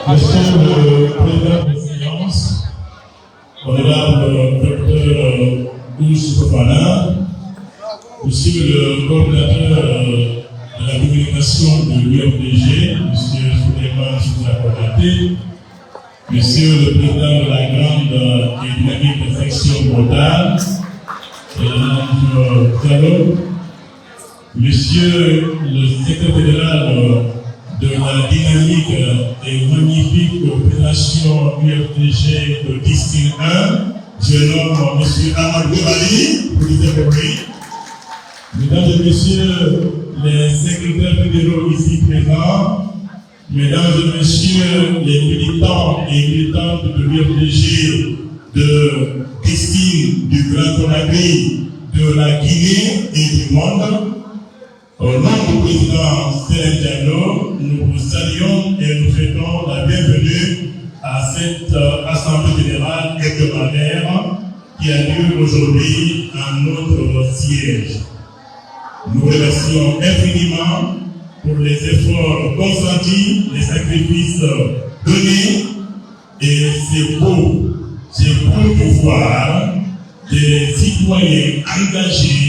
Monsieur le président de séance, honorable docteur Douce Fofana, monsieur le coordinateur de la communication de l'UFDG, monsieur Souleymane Sousa-Konaté, monsieur le président de la grande et dynamique section Bretagne, Diallo, monsieur le secrétaire fédéral de la dynamique et magnifique opération UFDG de District 1, je nomme M. Amadou Ali, pour les écouter. Mesdames et messieurs les secrétaires fédéraux ici présents, mesdames et messieurs les militants et militantes de l'UFDG de District du Grand Conakry, de la Guinée et du monde, au nom du président Sélène Diallo, nous vous saluons et nous souhaitons la bienvenue à cette assemblée générale hebdomadaire qui a lieu aujourd'hui à notre siège. Nous remercions infiniment pour les efforts consentis, les sacrifices donnés et ces beaux pouvoirs des citoyens engagés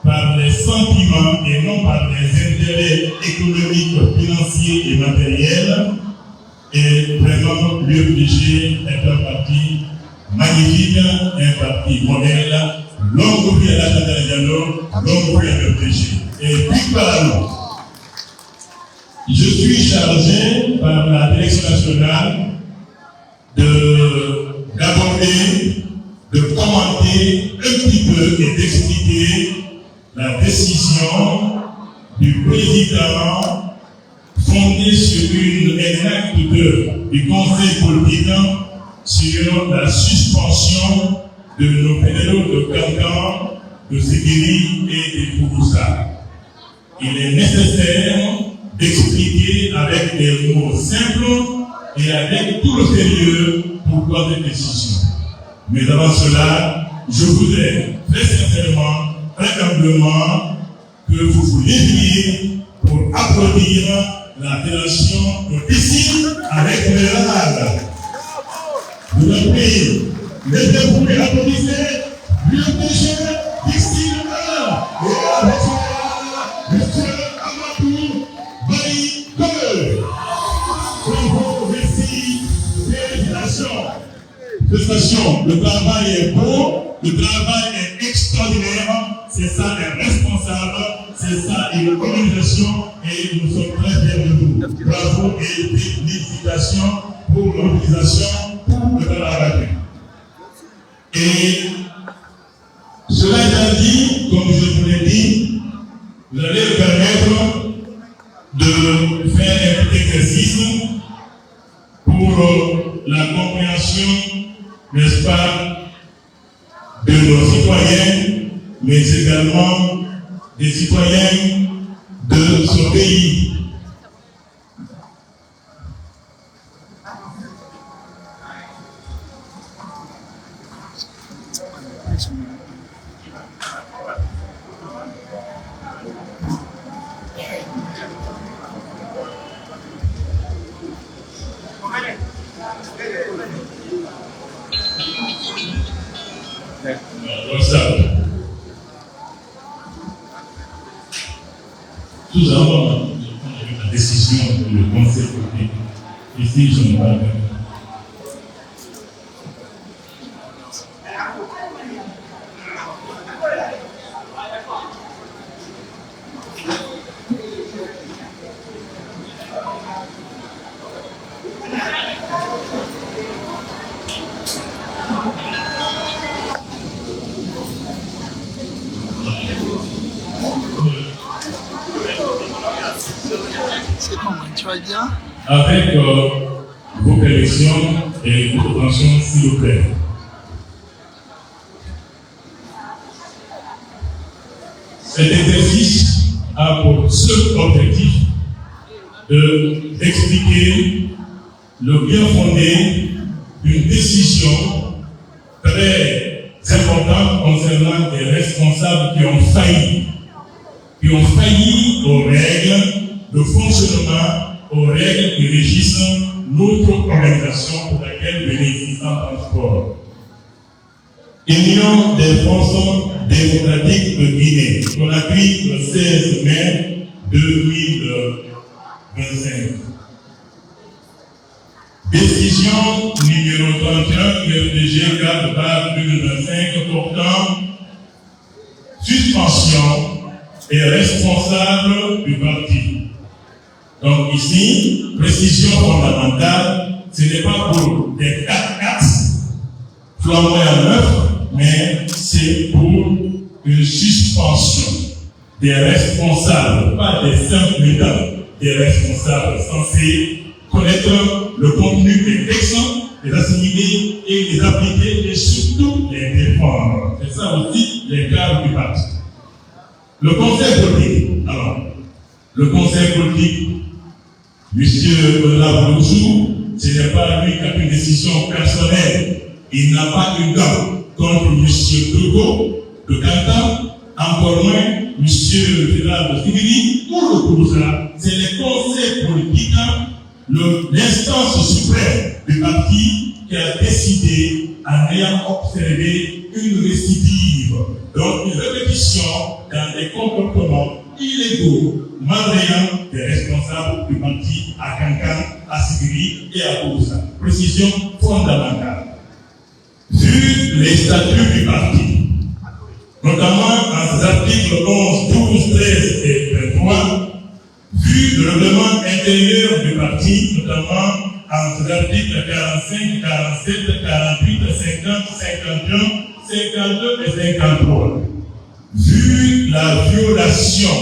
par les sentiments et non par les intérêts économiques, financiers et matériels. Et vraiment, l'UFDG est un parti magnifique, un parti modèle. Longue vie à la Tata Diallo, longue vie à l'UFDG. Et puis par nous. Je suis chargé par la direction nationale d'aborder, de commenter un petit peu et d'expliquer la décision du président fondée sur un acte du Conseil politique sur la suspension de nos fédéraux de Cancan, de Séguéli et de Fouroussa. Il est nécessaire d'expliquer avec des mots simples et avec tout le sérieux pourquoi cette décision. Mais avant cela, je voudrais très sincèrement, très humblement, que vous vous leviez pour applaudir la relation de ici avec le RAD. Je vous en prie, levez-vous et applaudissez l'UFDG d'ici le RAD. Et avec monsieur Amadou Ali. Bravo, merci, félicitations. Le travail est beau, le travail est extraordinaire. C'est ça les responsables, c'est ça une organisation et nous sommes très fiers de vous. Bravo et félicitations pour l'organisation, pour le travail. Et cela étant dit, comme je vous l'ai dit, vous allez me permettre de faire un petit exercice pour la compréhension, n'est-ce pas, de nos citoyens, mais également des citoyens de ce pays. Nous avons la décision du Conseil politique. Ici, je ne parle pas. Tu vas bien? Avec vos permissions et votre attention, s'il vous plaît. Cet exercice a pour seul objectif d'expliquer le bien fondé d'une décision très importante concernant des responsables qui ont failli aux règles de fonctionnement, aux règles qui régissent notre organisation pour laquelle bénéficie en transport. Union des forces démocratiques de Guinée, Conakry le 16 mai 2025. Décision numéro 31 UFDG 4/2025 portant suspension et responsable du parti. Donc ici, précision fondamentale, ce n'est pas pour des 4-4 flamboyants neufs, mais c'est pour une suspension des responsables, pas des simples militants, des responsables censés connaître le contenu des textes, les assimiler et les appliquer et surtout les défendre. C'est ça aussi les cadres du parti. Le conseil politique, alors, le conseil politique, monsieur Labouzou, ce n'est pas lui qui a pris une décision personnelle. Il n'a pas eu dent contre monsieur Togo de Canton, encore moins monsieur le fédéral de Sigiri ou le Kourouza. C'est les conseils politiques, l'instance suprême du parti qui a décidé en ayant observé une récidive, donc une répétition dans des comportements illégaux, malveillants des responsables du parti à Cancan, à Sigiri et à Kourouza. Précision fondamentale. Vu les statuts du parti, notamment en ces articles 11, 12, 13 et 23, vu le règlement intérieur du parti, notamment en ces articles 45, 47, 48, 50, 51, 52 et 53, vu la violation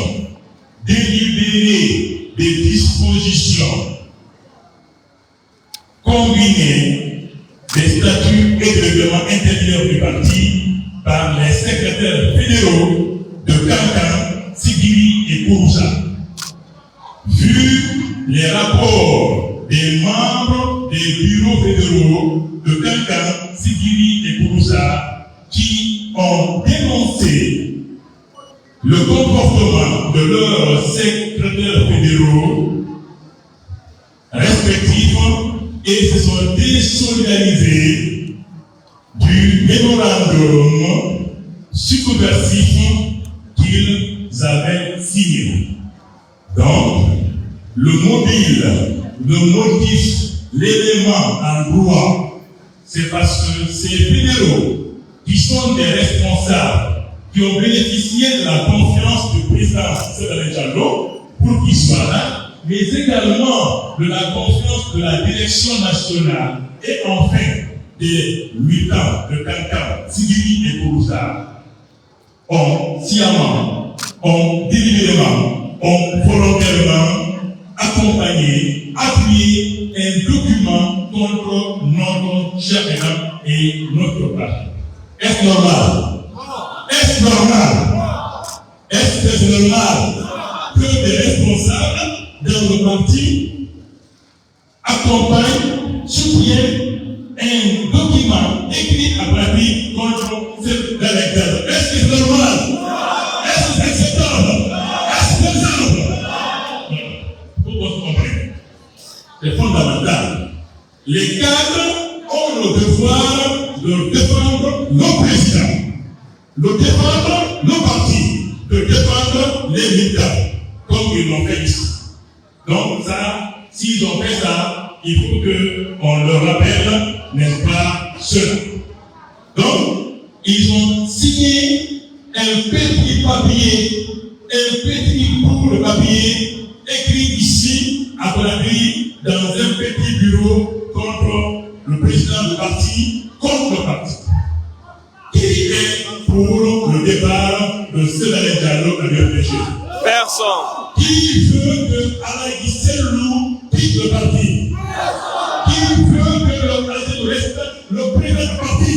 délibérée des dispositions combinées des statuts et des règlements intérieurs du parti par les secrétaires fédéraux de Cancan, Sigiri et Kourouza. Vu les rapports des membres des bureaux fédéraux de Cancan, Sigiri et Kourouza qui ont dénoncé le comportement de leurs secrétaires fédéraux respectifs et se sont désolidarisés du mémorandum subversif qu'ils avaient signé. Donc, le mobile, le motif, l'élément en droit, c'est parce que ces fédéraux qui sont des responsables, qui ont bénéficié de la confiance du président Sédar Diallo pour qu'il soit là, mais également de la confiance de la direction nationale et enfin des militants de Cancan, Sigiri et Kourouza ont sciemment, ont délibérément, ont volontairement accompagné, appuyé un document contre notre cher État et notre parti. Est-ce normal? Est-ce normal? Est-ce que c'est normal que des responsables dans le parti accompagnent, soutiennent un document écrit à Paris contre cette directeur? Est-ce que c'est normal? Est-ce que c'est acceptable? Est-ce que c'est faisable? Pour que vous compreniez, c'est fondamental. Les cadres ont le devoir de défendre nos présidents, de défendre nos partis, de défendre les militants, comme ils l'ont fait ici. Donc ça, s'ils ont fait ça, il faut qu'on leur rappelle, n'est-ce pas, cela. Donc, ils ont signé un petit papier, un petit bout de papier, écrit ici, à Conakry, dans un petit bureau contre le président du parti, contre le parti. Qui est pour le départ de Sédar Diallo à l'UFDG? Personne. Qui veut que Alain Selou quitte le parti? Qui veut que le président reste le président du parti?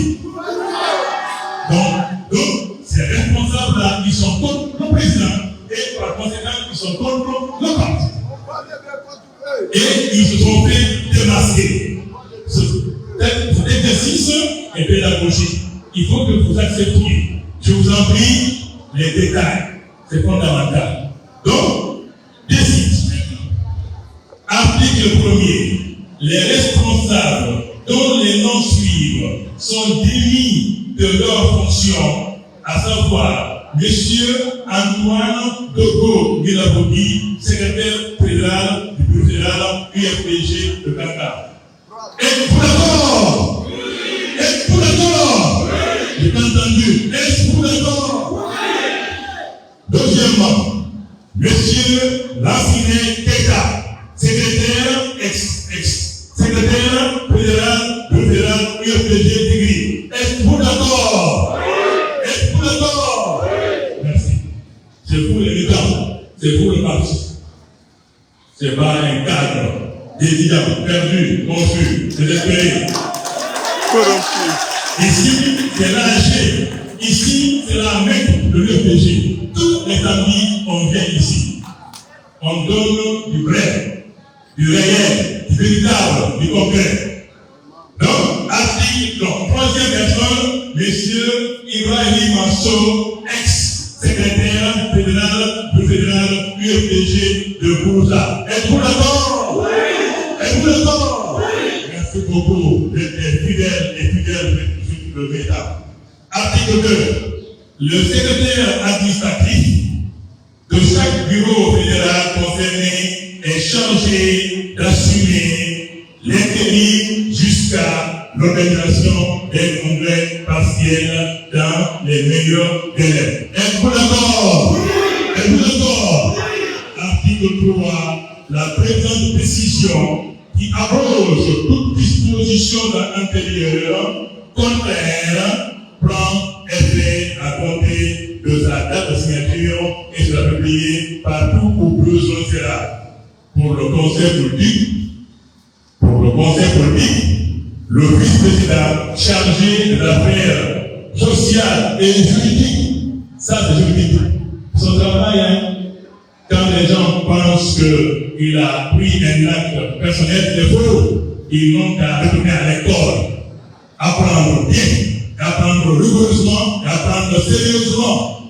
Donc ces responsables-là, ils sont contre le président et par conséquent, ils sont contre le parti. Et ils se sont fait démasquer. Cet exercice est pédagogique. Il faut que vous acceptiez. Je vous en prie, les détails. C'est fondamental. Donc, décide maintenant. Article 1er. les responsables dont les noms suivent sont démis de leur fonction, à savoir M. Antoine Dogo Milabodi, secrétaire fédéral du bureau fédéral UFPG de Dakar. Êtes-vous d'accord? Êtes-vous d'accord? J'ai entendu. Êtes-vous d'accord? Deuxièmement, M. Lassine Keita, secrétaire secrétaire fédéral du fédéral UFPG Tigri. Êtes-vous d'accord? Êtes-vous d'accord? Merci. C'est pour les militants, c'est pour le parti. C'est pas un cadre désiant, perdu, confus, désespéré. Ici, c'est l'AG. Ici, c'est la Mecque de l'UFPG. Tous les amis, on vient ici. On donne du vrai, du réel, du véritable, du concret. Donc, troisième personne, M. Ibrahim Manso, ex-secrétaire fédéral du fédéral UFPG de Bourouza. Êtes-vous d'accord? Oui. Êtes-vous d'accord? Oui. Merci beaucoup d'être fidèles et fidèles de l'État. Article 2. Le secrétaire administratif de chaque bureau fédéral concerné est chargé d'assumer l'intérim jusqu'à l'organisation des congrès partiels dans les meilleurs délais. Êtes-vous d'accord? Oui. Êtes-vous d'accord? Oui. Article 3. La présente décision qui abroge toute disposition antérieure contraire prend effet à compter de sa date de signature et sera publié partout où besoin sera. Pour le conseil politique, le vice-président chargé de l'affaire sociale et juridique, ça c'est juridique. Son travail, quand les gens pensent qu'il a pris un acte personnel, c'est faux. Ils n'ont qu'à retourner à l'école, apprendre bien, apprendre rigoureusement, apprendre sérieusement.